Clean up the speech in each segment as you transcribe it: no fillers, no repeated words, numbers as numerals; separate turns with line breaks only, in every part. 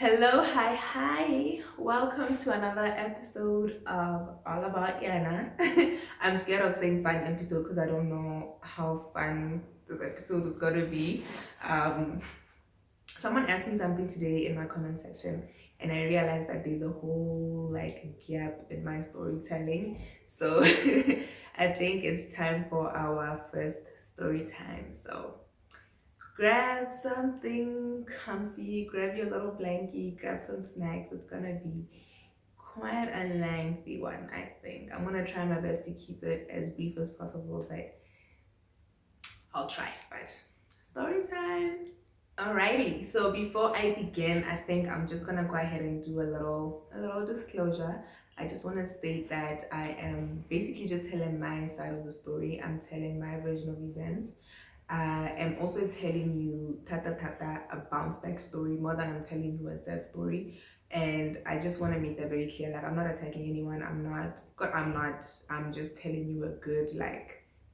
Hello, hi, hi. Welcome to another episode of All About Yana. I'm scared of saying fun episode because I don't know how fun this episode is going to be. Um, Someone asked me something today in my comment section, and I realized that there's a whole gap in my storytelling. So I think it's time for our first story time. So grab something comfy, grab your little blankie, grab some snacks. It's gonna be quite a lengthy one, I think. I'm gonna try my best to keep it as brief as possible, but I'll try. But story time. Alrighty, so before I begin, I think I'm just gonna go ahead and do a little disclosure. I just want to state that I am basically just telling my side of the story. I'm telling my version of events. I am also telling you a bounce back story more than I'm telling you a sad story. And I just want to make that very clear. Like I'm not attacking anyone. I'm just telling you a good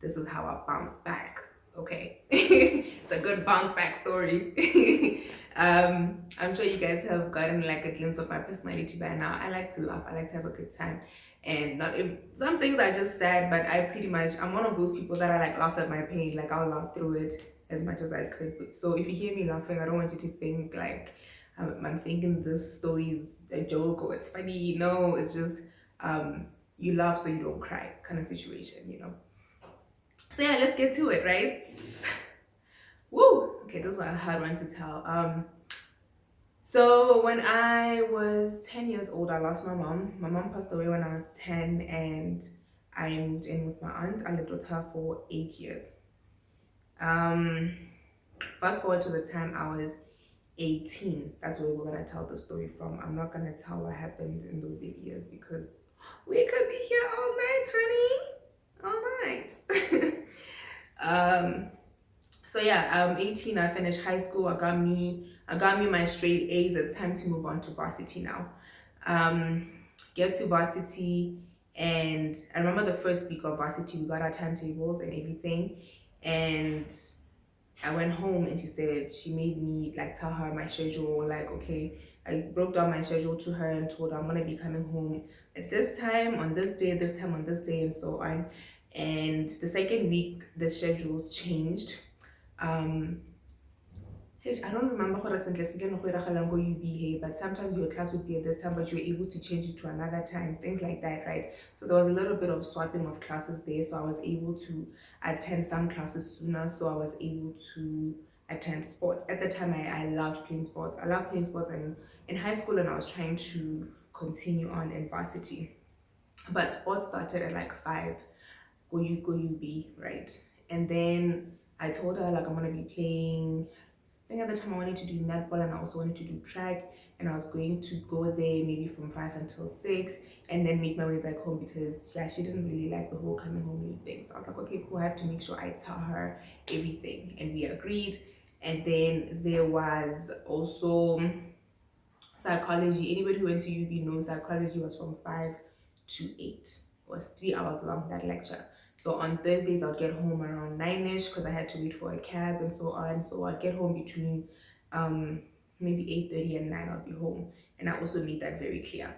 this is how I bounced back. Okay. It's a good bounce back story. I'm sure you guys have gotten like a glimpse of my personality by now. I like to laugh, I like to have a good time. And not if some things are just sad, but I'm one of those people that I like laugh at my pain. Like I'll laugh through it as much as I could. So if you hear me laughing, I don't want you to think like I'm thinking this story is a joke or it's funny. No, it's just you laugh so you don't cry kind of situation. So yeah, let's get to it, right? Woo! Okay, this was a hard one to tell. So when I was 10 years old, I lost my mom. My mom passed away when I was 10 and I moved in with my aunt. I lived with her for 8 years. Um, Fast forward to the time I was 18. That's where we're gonna tell the story from. I'm not gonna tell what happened in those 8 years because we could be here all night, honey. All night. So yeah, 18. I finished high school. I got me my straight A's. It's time to move on to varsity now. Um, get to varsity, and I remember the first week of varsity, we got our timetables and everything, and I went home and she said she made me like tell her my schedule. Like okay, I broke down my schedule to her and told her I'm gonna be coming home at this time on this day, this time on this day, and so on. And the second week, the schedules changed. um I don't remember what you behave, but sometimes your class would be at this time, but you're able to change it to another time, things like that, right? So there was a little bit of swapping of classes there. So I was able to attend some classes sooner. So I was able to attend sports. At the time, I loved playing sports. I loved playing sports in high school, and I was trying to continue on in varsity. But sports started at like 5, go you be, right? And then I told her like I'm gonna be playing. I think at the time I wanted to do netball and I also wanted to do track, and I was going to go there maybe from 5 until 6 and then make my way back home because yeah, she didn't really like the whole coming home late thing. So I was like, okay, cool, I have to make sure I tell her everything, and we agreed. And then there was also psychology. Anybody who went to UB knows psychology was from 5 to 8. It was 3 hours long, that lecture. So on Thursdays I'd get home around 9ish because I had to wait for a cab and so on. So I'd get home between maybe 8:30 and 9. I'll be home. And I also made that very clear.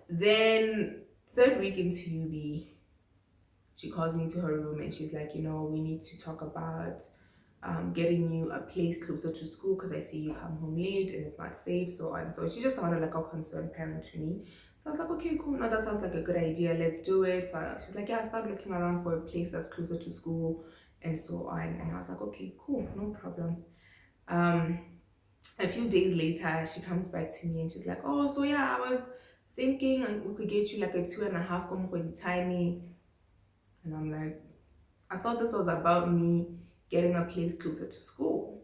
Then third week into UB, she calls me to her room and she's like, we need to talk about getting you a place closer to school because I see you come home late and it's not safe, so on. So she just sounded like a concerned parent to me. So I was like, okay, cool. No, that sounds like a good idea. Let's do it. So she's like, yeah, start looking around for a place that's closer to school and so on. And I was like, okay, cool, no problem. A few days later, she comes back to me and she's like, oh, so yeah, I was thinking we could get you like a 2.5 tiny. And I'm like, I thought this was about me getting a place closer to school.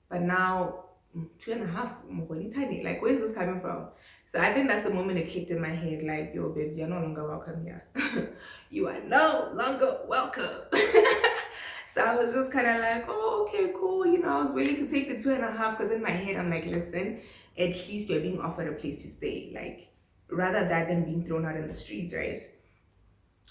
But now, 2.5, really tiny. Like, where's this coming from? So I think that's the moment it clicked in my head, like, yo, babes, you're no longer welcome here. You are no longer welcome. So I was just kind of like, oh, okay, cool. I was willing to take the 2.5 because in my head, I'm like, listen, at least you're being offered a place to stay. Like, rather that than being thrown out in the streets, right?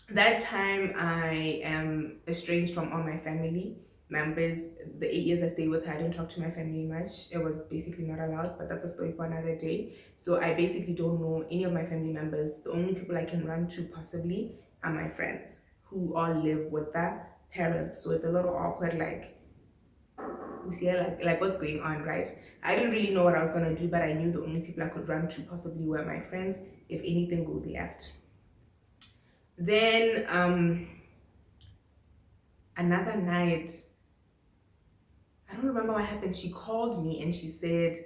That time I am estranged from all my family. members. The 8 years I stayed with her, I didn't talk to my family much. It was basically not allowed, but that's a story for another day. So I basically don't know any of my family members. The only people I can run to possibly are my friends who all live with their parents. So it's a little awkward, like, we see like what's going on, right? I didn't really know what I was gonna do, but I knew the only people I could run to possibly were my friends if anything goes left. Then another night, I don't remember what happened. She called me and she said,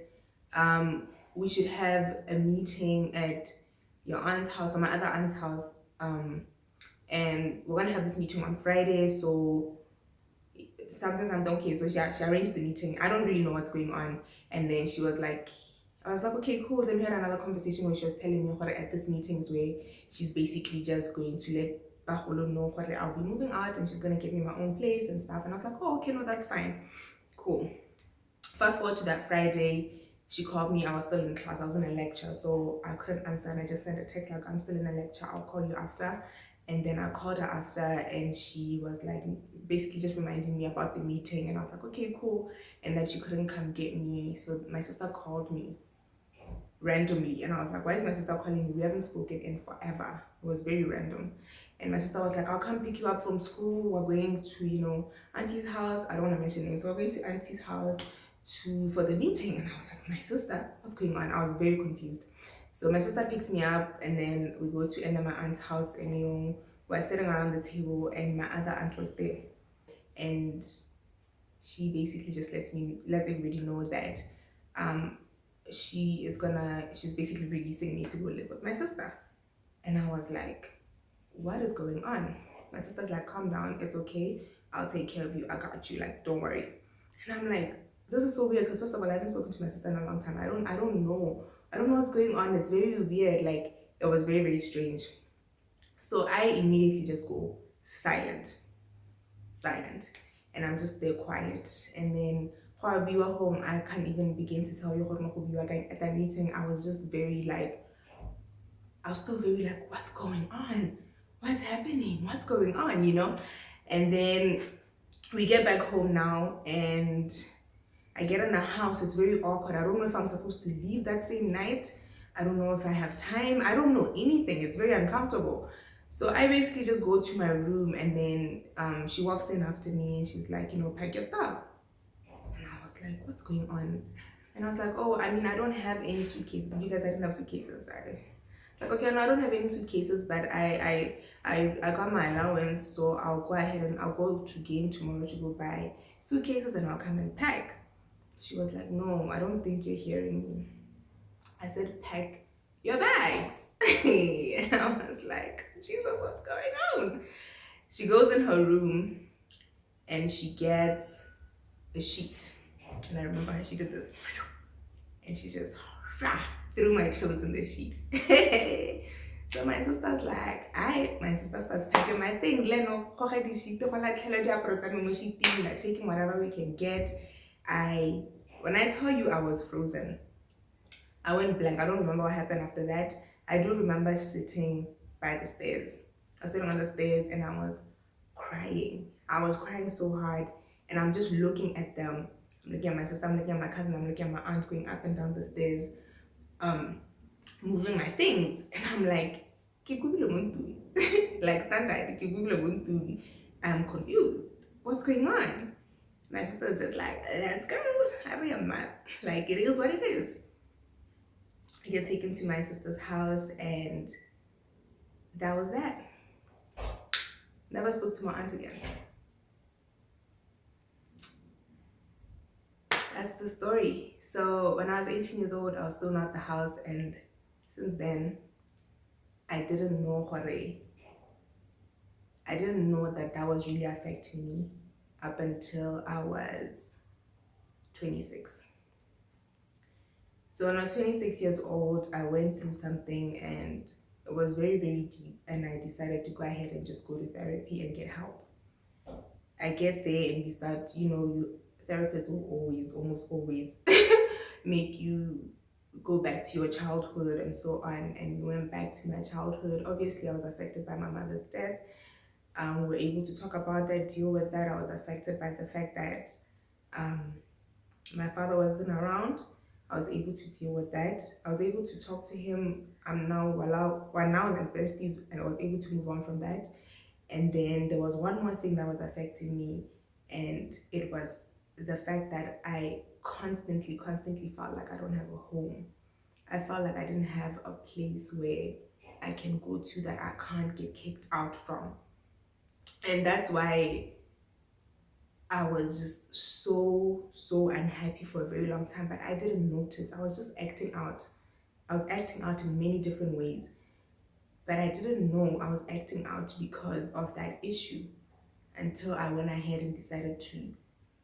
we should have a meeting at your aunt's house or my other aunt's house. And we're gonna have this meeting on Friday, so something. Okay, so she arranged the meeting. I don't really know what's going on. And then she was like, I was like, okay, cool. Then we had another conversation where she was telling me what at this meetings where she's basically just going to let Baholo know what I'll be moving out and she's gonna give me my own place and stuff. And I was like, oh, okay, no, that's fine. Cool. Fast forward to that Friday, she called me. I was still in class. I was in a lecture, so I couldn't answer. And I just sent a text like, I'm still in a lecture. I'll call you after. And then I called her after, and she was like, basically just reminding me about the meeting. And I was like, okay, cool. And then she couldn't come get me. So my sister called me randomly. And I was like, why is my sister calling me? We haven't spoken in forever. It was very random. And my sister was like, I'll come pick you up from school. We're going to, auntie's house. I don't want to mention names. So we're going to auntie's house for the meeting. And I was like, my sister, what's going on? I was very confused. So my sister picks me up and then we go to my aunt's house and we're sitting around the table and my other aunt was there. And she basically just lets everybody know that she's basically releasing me to go live with my sister. And I was like, what is going on? My sister's like, calm down, it's okay. I'll take care of you. I got you. Like, don't worry. And I'm like, this is so weird because first of all, I haven't spoken to my sister in a long time. I don't know. I don't know what's going on. It's very weird. Like, it was very, very strange. So I immediately just go silent. And I'm just there quiet. And then while we were home, I can't even begin to tell you at that meeting. I was just I was still very like, what's going on? What's happening? What's going on? And then we get back home now and I get in the house. It's very awkward. I don't know if I'm supposed to leave that same night. I don't know if I have time. I don't know anything. It's very uncomfortable. So I basically just go to my room and then she walks in after me and she's like, pack your stuff. And I was like, what's going on? And I was like, oh, I don't have any suitcases. You guys, I didn't have suitcases. Like, okay, no, I don't have any suitcases, but I got my allowance, so I'll go ahead and I'll go to game tomorrow to go buy suitcases and I'll come and pack. She was like, no, I don't think you're hearing me. I said, pack your bags. And I was like, Jesus, what's going on? She goes in her room and she gets a sheet. And I remember how she did this. And she just threw my clothes in the sheet. So my sister's like, my sister starts packing my things. Taking whatever we can get. When I tell you I was frozen, I went blank. I don't remember what happened after that. I do remember sitting by the stairs. I was sitting on the stairs and I was crying. I was crying so hard and I'm just looking at them. I'm looking at my sister, I'm looking at my cousin, I'm looking at my aunt going up and down the stairs, moving my things. And I'm like, like standard, I'm confused. What's going on? My sister's just like, let's go. Hurry up, man. Like, it is what it is. I get taken to my sister's house and that was that. Never spoke to my aunt again. That's the story. So when I was 18 years old, I was still not at the house, and since then, I didn't know I didn't know that was really affecting me up until I was 26. So when I was 26 years old, I went through something and it was very, very deep, and I decided to go ahead and just go to therapy and get help. I get there and we start, therapists will almost always make you go back to your childhood and so on. And we went back to my childhood. Obviously, I was affected by my mother's death. We were able to talk about that, deal with that. I was affected by the fact that um, my father wasn't around. I was able to deal with that. I was able to talk to him. I'm now we're now like besties, and I was able to move on from that. And then there was one more thing that was affecting me, and it was the fact that I constantly felt like I don't have a home. I felt like I didn't have a place where I can go to that I can't get kicked out from. And that's why I was just so unhappy for a very long time, but I didn't notice. I was just acting out. I was acting out in many different ways, but I didn't know I was acting out because of that issue until I went ahead and decided to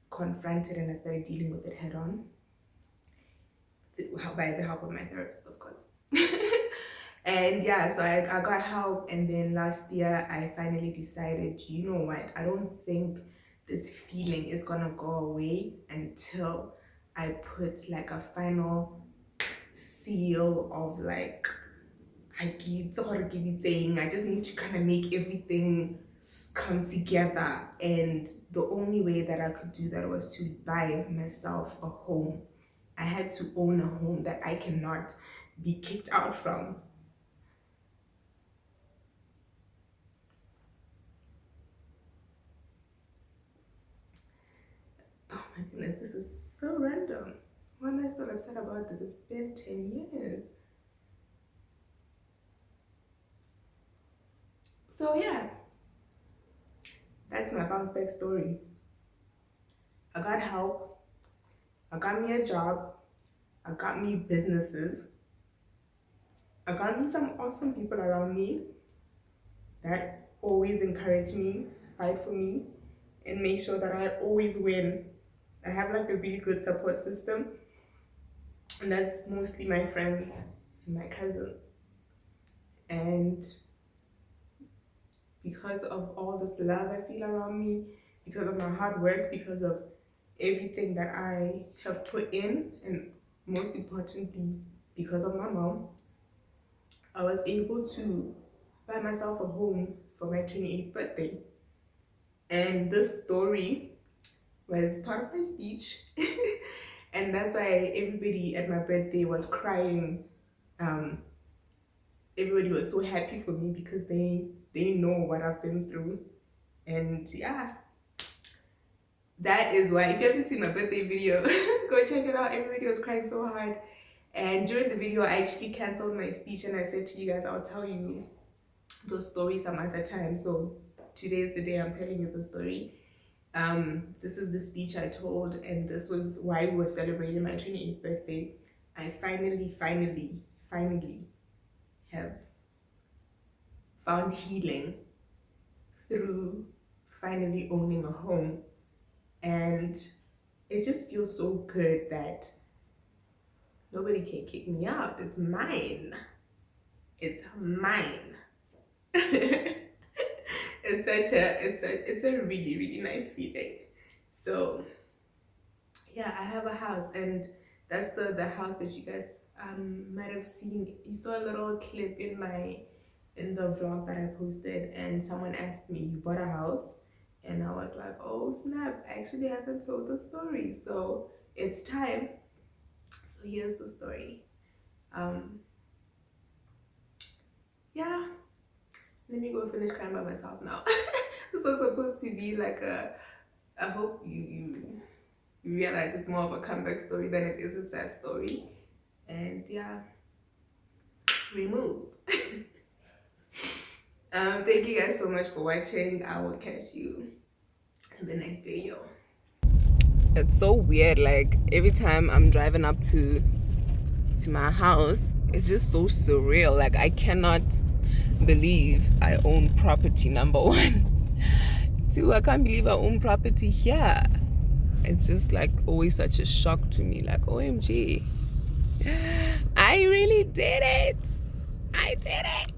confront it, and I started dealing with it head on by the help of my therapist, of course. And yeah, so I got help, and then last year I finally decided, you know what, I don't think this feeling is gonna go away until I put like a final seal of like, I just need to kind of make everything come together. And the only way that I could do that was to buy myself a home. I had to own a home that I cannot be kicked out from. Oh my goodness, this is so random. Why am I still upset about this? It's been 10 years. So yeah, that's my bounce back story. I got help. I got me a job. I got me businesses. I got me some awesome people around me that always encourage me, fight for me, and make sure that I always win. I have like a really good support system, and that's mostly my friends and my cousins. And because of all this love I feel around me, because of my hard work, because of everything that I have put in, and most importantly, because of my mom, I was able to buy myself a home for my 28th birthday. And this story was part of my speech. And that's why everybody at my birthday was crying. Everybody was so happy for me because they know what I've been through. And yeah, that is why, if you haven't seen my birthday video, go check it out. Everybody was crying so hard. And during the video, I actually canceled my speech, and I said to you guys, I'll tell you those stories some other time. So today is the day I'm telling you the story. This is the speech I told, and this was why we were celebrating my 28th birthday. I finally have found healing through finally owning a home. And it just feels so good that nobody can kick me out. It's mine. It's mine. It's a really nice feeling. So yeah, I have a house, and that's the house that you guys might have seen. You saw a little clip in the vlog that I posted, and someone asked me, you bought a house? And I was like, oh snap, I actually haven't told the story, so it's time. So here's the story. Yeah, let me go finish crying by myself now. This was supposed to be like I hope you realize it's more of a comeback story than it is a sad story. And yeah, we move. Thank you guys so much for watching. I will catch you in the next video. It's so weird, like every time I'm driving up to my house, it's just so surreal. Like I cannot believe I own property, number one. Two, I can't believe I own property here. It's just like always such a shock to me, like OMG, I really did it. I did it.